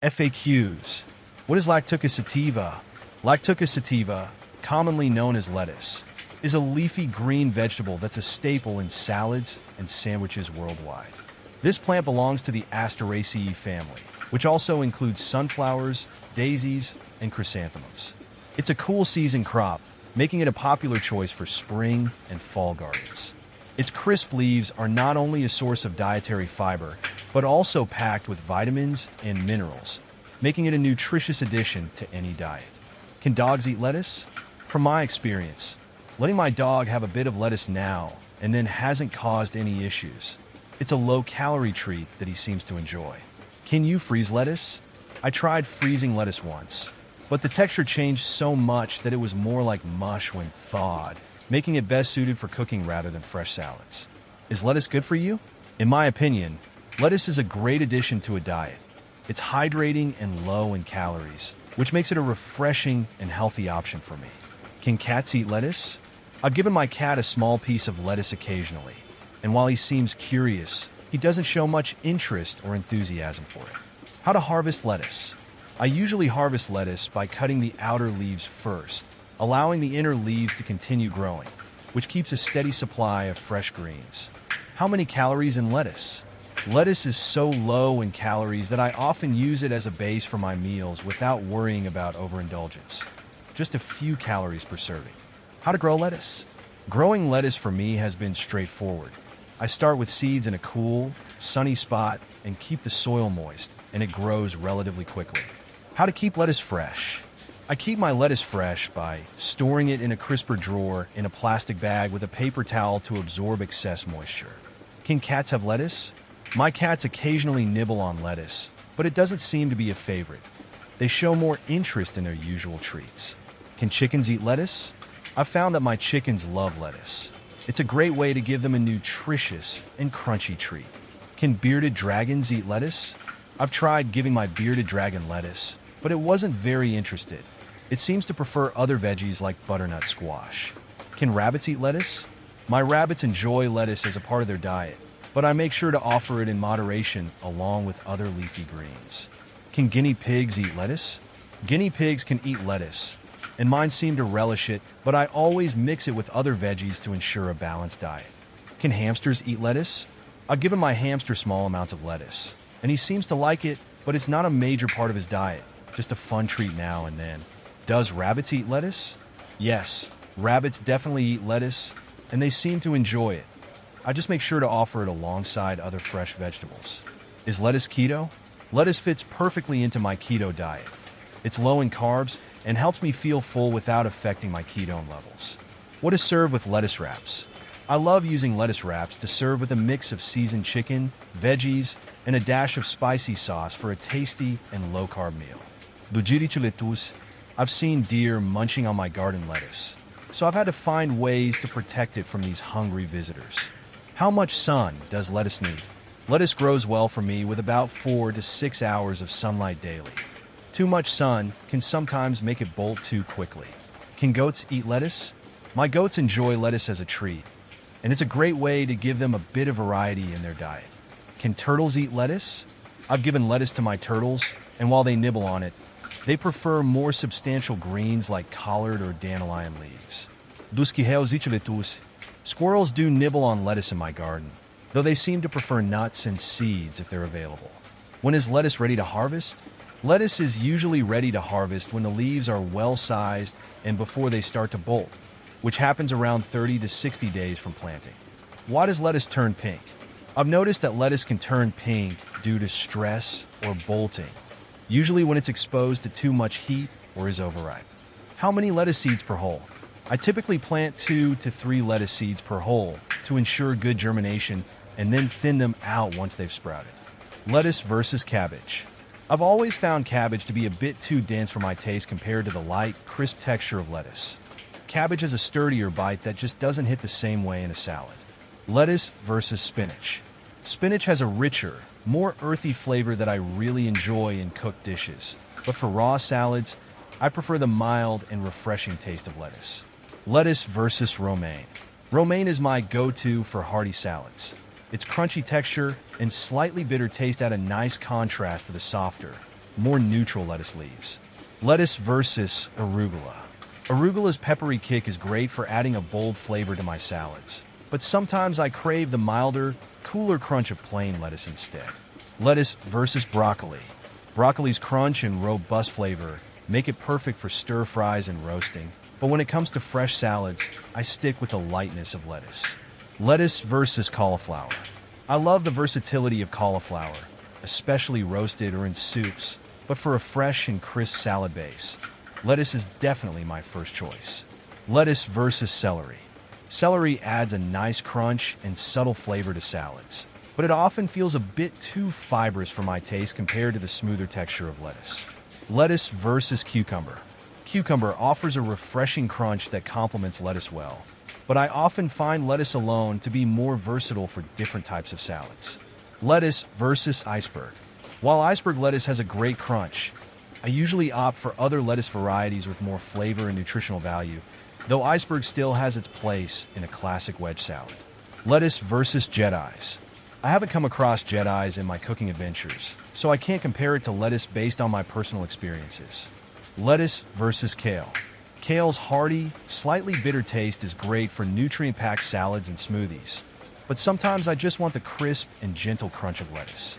FAQs. What is Lactuca sativa? Lactuca sativa, commonly known as lettuce, is a leafy green vegetable that's a staple in salads and sandwiches worldwide. This plant belongs to the Asteraceae family, which also includes sunflowers, daisies, and chrysanthemums. It's a cool season crop, making it a popular choice for spring and fall gardens. Its crisp leaves are not only a source of dietary fiber, but also packed with vitamins and minerals, making it a nutritious addition to any diet. Can dogs eat lettuce? From my experience, letting my dog have a bit of lettuce now and then hasn't caused any issues. It's a low-calorie treat that he seems to enjoy. Can you freeze lettuce? I tried freezing lettuce once, but the texture changed so much that it was more like mush when thawed, making it best suited for cooking rather than fresh salads. Is lettuce good for you? In my opinion, lettuce is a great addition to a diet. It's hydrating and low in calories, which makes it a refreshing and healthy option for me. Can cats eat lettuce? I've given my cat a small piece of lettuce occasionally, and while he seems curious, he doesn't show much interest or enthusiasm for it. How to harvest lettuce? I usually harvest lettuce by cutting the outer leaves first, allowing the inner leaves to continue growing, which keeps a steady supply of fresh greens. How many calories in lettuce? Lettuce is so low in calories that I often use it as a base for my meals without worrying about overindulgence. Just a few calories per serving. How to grow lettuce? Growing lettuce for me has been straightforward. I start with seeds in a cool, sunny spot and keep the soil moist, and it grows relatively quickly. How to keep lettuce fresh? I keep my lettuce fresh by storing it in a crisper drawer in a plastic bag with a paper towel to absorb excess moisture. Can cats have lettuce? My cats occasionally nibble on lettuce, but it doesn't seem to be a favorite. They show more interest in their usual treats. Can chickens eat lettuce? I've found that my chickens love lettuce. It's a great way to give them a nutritious and crunchy treat. Can bearded dragons eat lettuce? I've tried giving my bearded dragon lettuce, but it wasn't very interested. It seems to prefer other veggies like butternut squash. Can rabbits eat lettuce? My rabbits enjoy lettuce as a part of their diet, but I make sure to offer it in moderation along with other leafy greens. Can guinea pigs eat lettuce? Guinea pigs can eat lettuce, and mine seem to relish it, but I always mix it with other veggies to ensure a balanced diet. Can hamsters eat lettuce? I've given my hamster small amounts of lettuce, and he seems to like it, but it's not a major part of his diet, just a fun treat now and then. Does rabbits eat lettuce? Yes, rabbits definitely eat lettuce, and they seem to enjoy it. I just make sure to offer it alongside other fresh vegetables. Is lettuce keto? Lettuce fits perfectly into my keto diet. It's low in carbs and helps me feel full without affecting my ketone levels. What is served with lettuce wraps? I love using lettuce wraps to serve with a mix of seasoned chicken, veggies, and a dash of spicy sauce for a tasty and low-carb meal. I've seen deer munching on my garden lettuce, so I've had to find ways to protect it from these hungry visitors. How much sun does lettuce need? Lettuce grows well for me with about 4 to 6 hours of sunlight daily. Too much sun can sometimes make it bolt too quickly. Can goats eat lettuce? My goats enjoy lettuce as a treat, and it's a great way to give them a bit of variety in their diet. Can turtles eat lettuce? I've given lettuce to my turtles, and while they nibble on it, they prefer more substantial greens like collard or dandelion leaves. Squirrels do nibble on lettuce in my garden, though they seem to prefer nuts and seeds if they're available. When is lettuce ready to harvest? Lettuce is usually ready to harvest when the leaves are well-sized and before they start to bolt, which happens around 30 to 60 days from planting. Why does lettuce turn pink? I've noticed that lettuce can turn pink due to stress or bolting, usually when it's exposed to too much heat or is overripe. How many lettuce seeds per hole? I typically plant 2 to 3 lettuce seeds per hole to ensure good germination and then thin them out once they've sprouted. Lettuce versus cabbage. I've always found cabbage to be a bit too dense for my taste compared to the light, crisp texture of lettuce. Cabbage has a sturdier bite that just doesn't hit the same way in a salad. Lettuce versus spinach. Spinach has a richer, more earthy flavor that I really enjoy in cooked dishes, but for raw salads, I prefer the mild and refreshing taste of lettuce. Lettuce versus romaine. Romaine is my go-to for hearty salads. Its crunchy texture and slightly bitter taste add a nice contrast to the softer, more neutral lettuce leaves. Lettuce versus arugula. Arugula's peppery kick is great for adding a bold flavor to my salads, but sometimes I crave the milder, cooler crunch of plain lettuce instead. Lettuce versus broccoli. Broccoli's crunch and robust flavor make it perfect for stir fries and roasting, but when it comes to fresh salads, I stick with the lightness of lettuce. Lettuce versus cauliflower. I love the versatility of cauliflower, especially roasted or in soups, but for a fresh and crisp salad base, lettuce is definitely my first choice. Lettuce versus celery. Celery adds a nice crunch and subtle flavor to salads, but it often feels a bit too fibrous for my taste compared to the smoother texture of lettuce. Lettuce versus cucumber. Cucumber offers a refreshing crunch that complements lettuce well, but I often find lettuce alone to be more versatile for different types of salads. Lettuce versus iceberg. While iceberg lettuce has a great crunch, I usually opt for other lettuce varieties with more flavor and nutritional value, though iceberg still has its place in a classic wedge salad. Lettuce versus Jedi's. I haven't come across Jedi's in my cooking adventures, so I can't compare it to lettuce based on my personal experiences. Lettuce versus kale. Kale's hearty, slightly bitter taste is great for nutrient-packed salads and smoothies, but sometimes I just want the crisp and gentle crunch of lettuce.